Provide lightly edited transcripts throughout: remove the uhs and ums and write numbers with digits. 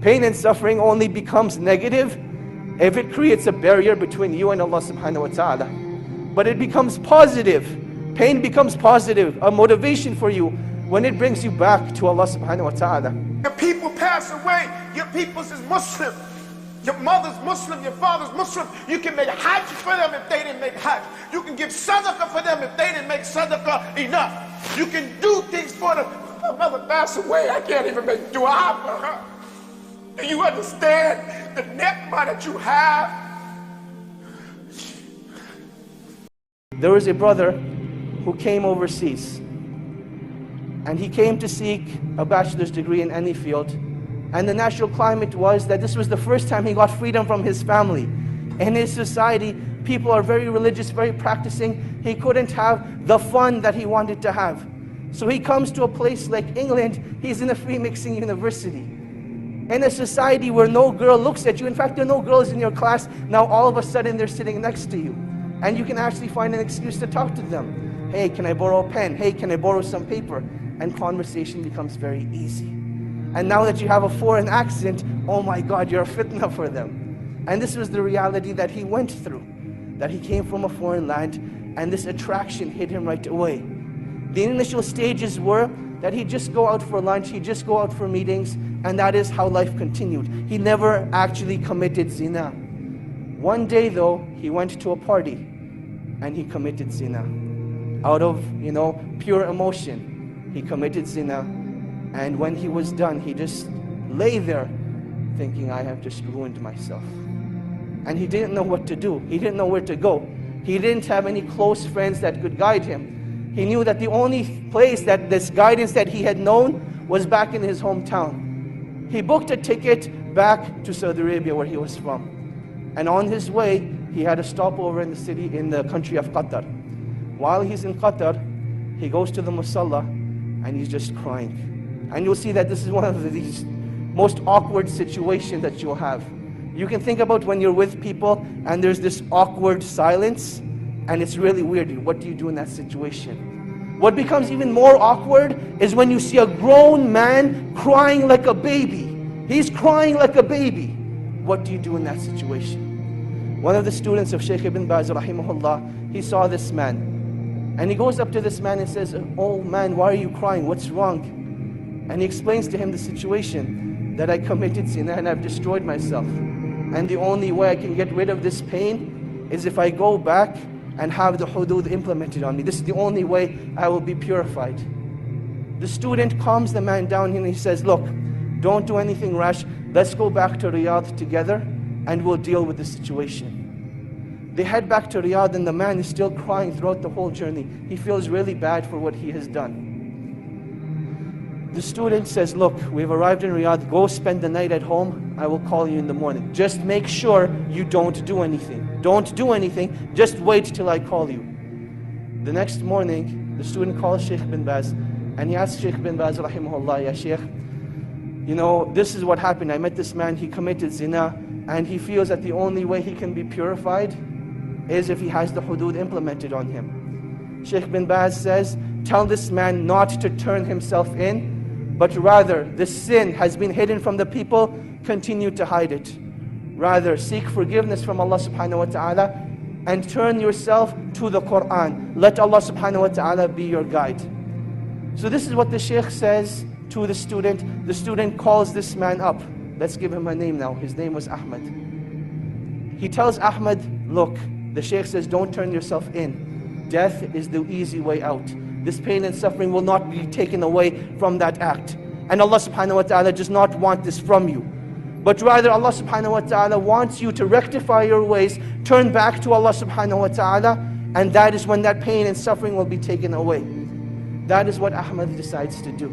Pain and suffering only becomes negative if it creates a barrier between you and Allah subhanahu wa ta'ala. But it becomes positive. Pain becomes positive, a motivation for you when it brings you back to Allah subhanahu wa ta'ala. Your people pass away, your people's is Muslim. Your mother's Muslim, your father's Muslim. You can make hajj for them if they didn't make hajj. You can give sadaqah for them if they didn't make sadaqah enough. You can do things for them. My mother passed away, I can't even make dua for her. Do you understand the ni'mah that you have? There was a brother who came overseas, and he came to seek a bachelor's degree in any field. And the national climate was that this was the first time he got freedom from his family. In his society, people are very religious, very practicing. He couldn't have the fun that he wanted to have. So he comes to a place like England. He's in a free mixing university. In a society where no girl looks at you. In fact, there are no girls in your class. Now all of a sudden they're sitting next to you. And you can actually find an excuse to talk to them. Hey, can I borrow a pen? Hey, can I borrow some paper? And conversation becomes very easy. And now that you have a foreign accent, oh my God, you're a fitna for them. And this was the reality that he went through. That he came from a foreign land, and this attraction hit him right away. The initial stages were that he'd just go out for lunch, he'd just go out for meetings, and that is how life continued. He never actually committed zina. One day though, he went to a party, and he committed zina. Out of, pure emotion, he committed zina. And when he was done, he just lay there thinking, I have just ruined myself. And he didn't know what to do. He didn't know where to go. He didn't have any close friends that could guide him. He knew that the only place that this guidance that he had known was back in his hometown. He booked a ticket back to Saudi Arabia where he was from. And on his way, he had a stopover in the country of Qatar. While he's in Qatar, he goes to the musalla and he's just crying. And you'll see that this is one of these most awkward situations that you'll have. You can think about when you're with people and there's this awkward silence, and it's really weird. What do you do in that situation? What becomes even more awkward is when you see a grown man crying like a baby. He's crying like a baby. What do you do in that situation? One of the students of Shaykh Ibn Baz, rahimahullah, he saw this man. And he goes up to this man and says, oh man, why are you crying? What's wrong? And he explains to him the situation, that I committed zina and I've destroyed myself. And the only way I can get rid of this pain is if I go back and have the hudud implemented on me. This is the only way I will be purified. The student calms the man down and he says, look, don't do anything rash. Let's go back to Riyadh together and we'll deal with the situation. They head back to Riyadh and the man is still crying throughout the whole journey. He feels really bad for what he has done. The student says, look, we've arrived in Riyadh, go spend the night at home, I will call you in the morning. Just make sure you don't do anything. Don't do anything, just wait till I call you. The next morning, the student calls Shaykh bin Baz, and he asks Shaykh bin Baz, rahimahullah, ya Shaykh, this is what happened. I met this man, he committed zina, and he feels that the only way he can be purified is if he has the hudud implemented on him. Shaykh bin Baz says, tell this man not to turn himself in, but rather, this sin has been hidden from the people, continue to hide it. Rather, seek forgiveness from Allah subhanahu wa ta'ala and turn yourself to the Quran. Let Allah subhanahu wa ta'ala be your guide. So this is what the Shaykh says to the student. The student calls this man up. Let's give him a name now. His name was Ahmad. He tells Ahmad, look, the Shaykh says, don't turn yourself in. Death is the easy way out. This pain and suffering will not be taken away from that act. And Allah subhanahu wa ta'ala does not want this from you. But rather Allah subhanahu wa ta'ala wants you to rectify your ways, turn back to Allah subhanahu wa ta'ala, and that is when that pain and suffering will be taken away. That is what Ahmad decides to do.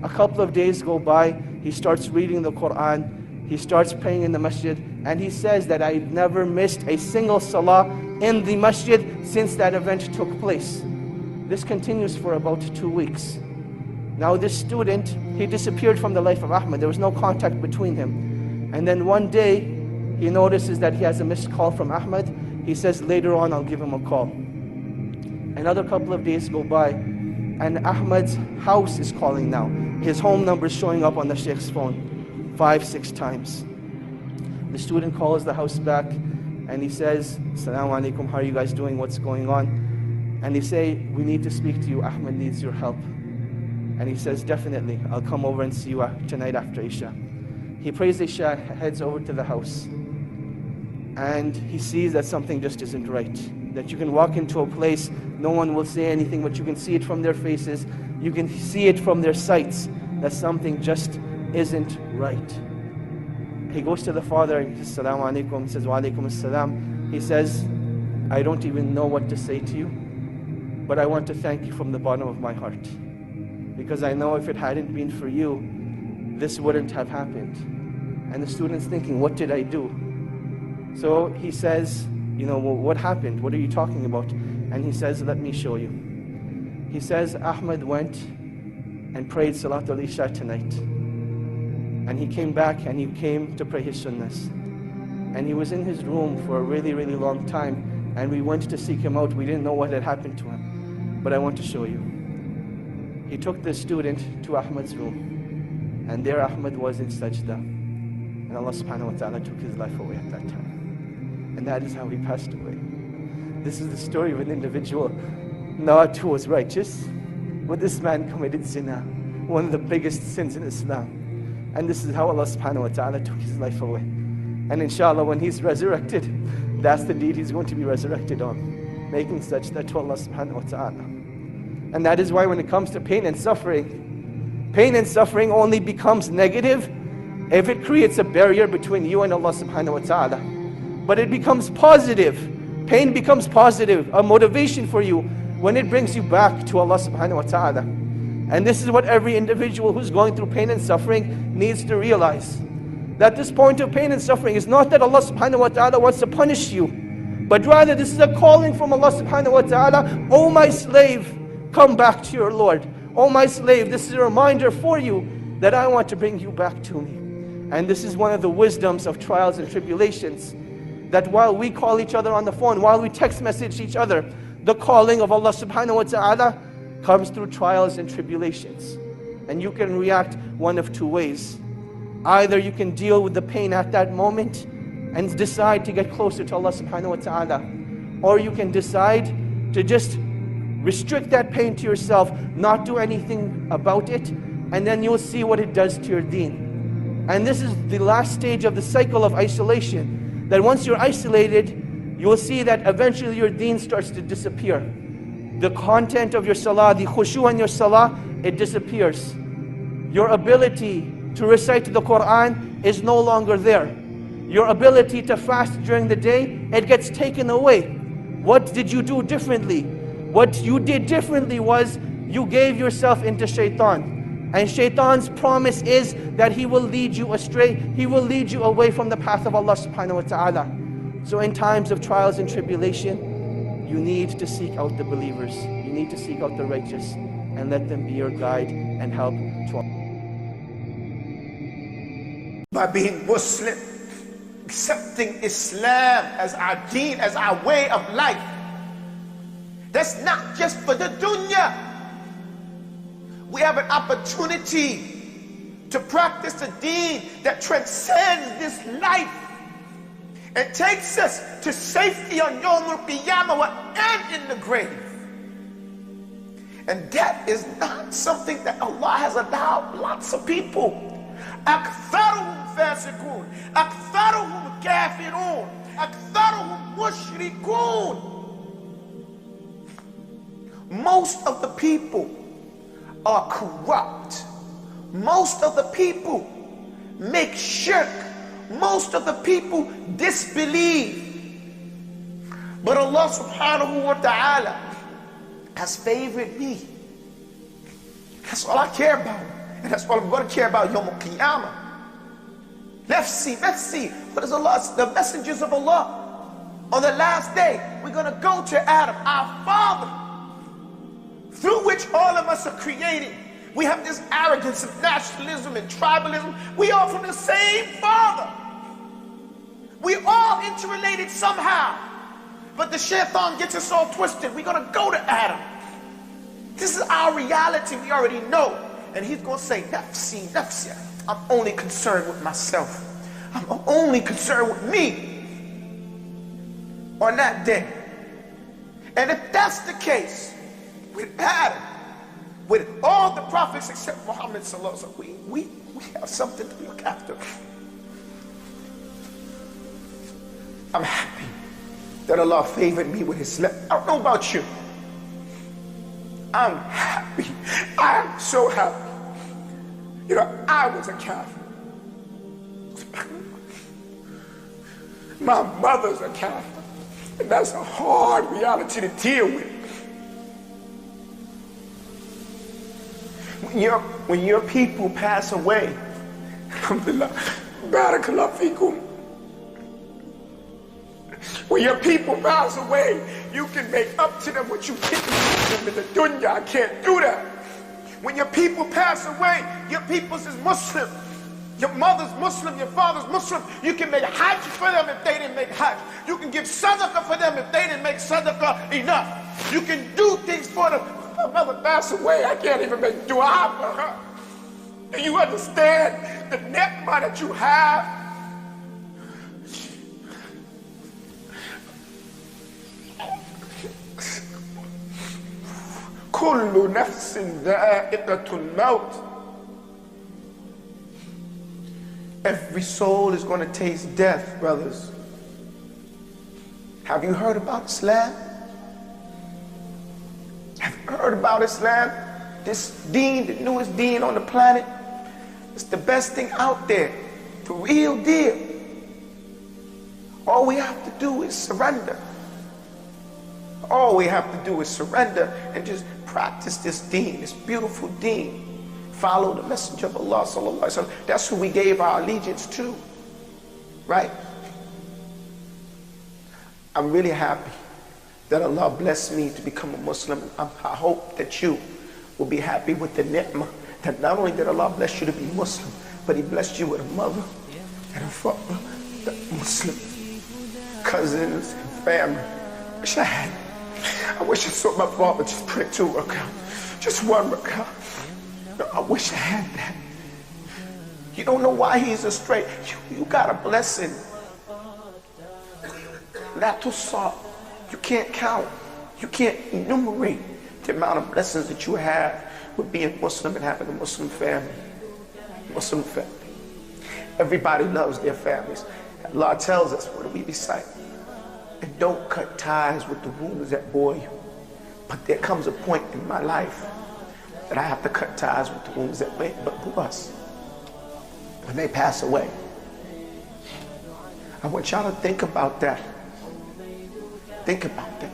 A couple of days go by, he starts reading the Quran, he starts praying in the masjid, and he says that I never missed a single salah in the masjid since that event took place. This continues for about 2 weeks. Now this student, he disappeared from the life of Ahmad. There was no contact between him. And then one day, he notices that he has a missed call from Ahmad. He says, later on, I'll give him a call. Another couple of days go by, and Ahmad's house is calling now. His home number is showing up on the Shaykh's phone. 5, 6 times. The student calls the house back and he says, "Assalamu alaikum, how are you guys doing? What's going on?" And they say, "We need to speak to you. Ahmed needs your help." And he says, "Definitely, I'll come over and see you tonight after Isha." He prays Isha, heads over to the house, and he sees that something just isn't right. That you can walk into a place, no one will say anything, but you can see it from their faces, you can see it from their sights, that something just isn't right. He goes to the father and he says, "Assalamu alaikum." He says, "Wa alaikum assalam." He says, "I don't even know what to say to you, but I want to thank you from the bottom of my heart. Because I know if it hadn't been for you, this wouldn't have happened." And the student's thinking, what did I do? So he says, "Well, what happened? What are you talking about?" And he says, "Let me show you." He says, "Ahmed went and prayed Salatul Isha tonight. And he came back and he came to pray his sunnahs. And he was in his room for a really, really long time. And we went to seek him out. We didn't know what had happened to him. But I want to show you." He took the student to Ahmed's room. And there Ahmed was in sajda. And Allah subhanahu wa ta'ala took his life away at that time. And that is how he passed away. This is the story of an individual not who was righteous, but this man committed zina, one of the biggest sins in Islam. And this is how Allah subhanahu wa ta'ala took his life away. And inshallah, when he's resurrected, that's the deed he's going to be resurrected on, making sajda to Allah subhanahu wa ta'ala. And that is why when it comes to pain and suffering only becomes negative if it creates a barrier between you and Allah subhanahu wa ta'ala. But it becomes positive. Pain becomes positive, a motivation for you when it brings you back to Allah subhanahu wa ta'ala. And this is what every individual who's going through pain and suffering needs to realize. That this point of pain and suffering is not that Allah subhanahu wa ta'ala wants to punish you, but rather this is a calling from Allah subhanahu wa ta'ala. "Oh my slave, come back to your Lord. Oh my slave, this is a reminder for you that I want to bring you back to me." And this is one of the wisdoms of trials and tribulations. That while we call each other on the phone, while we text message each other, the calling of Allah subhanahu wa ta'ala comes through trials and tribulations. And you can react one of two ways. Either you can deal with the pain at that moment and decide to get closer to Allah subhanahu wa ta'ala, or you can decide to just restrict that pain to yourself, not do anything about it, and then you'll see what it does to your deen. And this is the last stage of the cycle of isolation. That once you're isolated, you will see that eventually your deen starts to disappear. The content of your salah, the khushu in your salah, it disappears. Your ability to recite the Quran is no longer there. Your ability to fast during the day, it gets taken away. What did you do differently? What you did differently was you gave yourself into shaitan. And shaitan's promise is that he will lead you astray. He will lead you away from the path of Allah subhanahu wa ta'ala. So in times of trials and tribulation, you need to seek out the believers. You need to seek out the righteous and let them be your guide and help to by being Muslim, accepting Islam as our deen, as our way of life. That's not just for the dunya. We have an opportunity to practice a deen that transcends this life and takes us to safety on Yawm al-Qiyamah and in the grave. And that is not something that Allah has allowed lots of people. أكثرهم فاسقون أكثرهم كافرون أكثرهم مشركون. Most of the people are corrupt. Most of the people make shirk. Most of the people disbelieve. But Allah subhanahu wa ta'ala has favored me. That's all I care about. And that's all I'm going to care about Yawm al-Qiyamah. Let's see. What is Allah? The messengers of Allah. On the last day, we're going to go to Adam, our father, through which all of us are created. We have this arrogance of nationalism and tribalism. We are from the same father. We all interrelated somehow. But the shaitan gets us all twisted. We're going to go to Adam. This is our reality. We already know. And he's going to say, nafsi, nafsi. I'm only concerned with myself. I'm only concerned with me on that day. And if that's the case with Adam, with all the prophets except Muhammad sallallahu alaihi wasallam, we have something to look after. I'm happy that Allah favored me with His I don't know about you. I'm happy. I'm so happy. You know, I was a Catholic. My mother's a Catholic. And that's a hard reality to deal with. When your people pass away, alhamdulillah, barakallahu feekum. When your people pass away, you can make up to them what you didn't do them in the dunya. I can't do that. When your people pass away, your people's is Muslim. Your mother's Muslim, your father's Muslim. You can make hajj for them if they didn't make hajj. You can give sadaqah for them if they didn't make sadaqah enough. You can do things for them. My mother passed away, I can't even make dua for her. Do you understand the ni'mah that you have? Kullu nafsin dha'iqatul maut. Every soul is going to taste death, brothers. Have you heard about Islam? Have you heard about Islam? This deen, the newest deen on the planet. It's the best thing out there. The real deal. All we have to do is surrender. All we have to do is surrender and just practice this deen, this beautiful deen. Follow the messenger of Allah sallallahu alaihi wasallam. That's who we gave our allegiance to, right? I'm really happy that Allah blessed me to become a Muslim. I hope that you will be happy with the ni'mah that not only did Allah bless you to be Muslim, but He blessed you with a mother and a father, the Muslim cousins and family. I wish I had. I wish I saw my father just pray 2 rak'ah, just 1 rak'ah. I wish I had that. You don't know why he's astray. You got a blessing. Not to saw. You can't count. You can't enumerate the amount of blessings that you have with being Muslim and having a Muslim family. Muslim family. Everybody loves their families. Allah tells us, what do we recite? And don't cut ties with the wounds that bore you. But there comes a point in my life that I have to cut ties with the wounds that bore us. When they pass away. I want y'all to think about that. Think about that.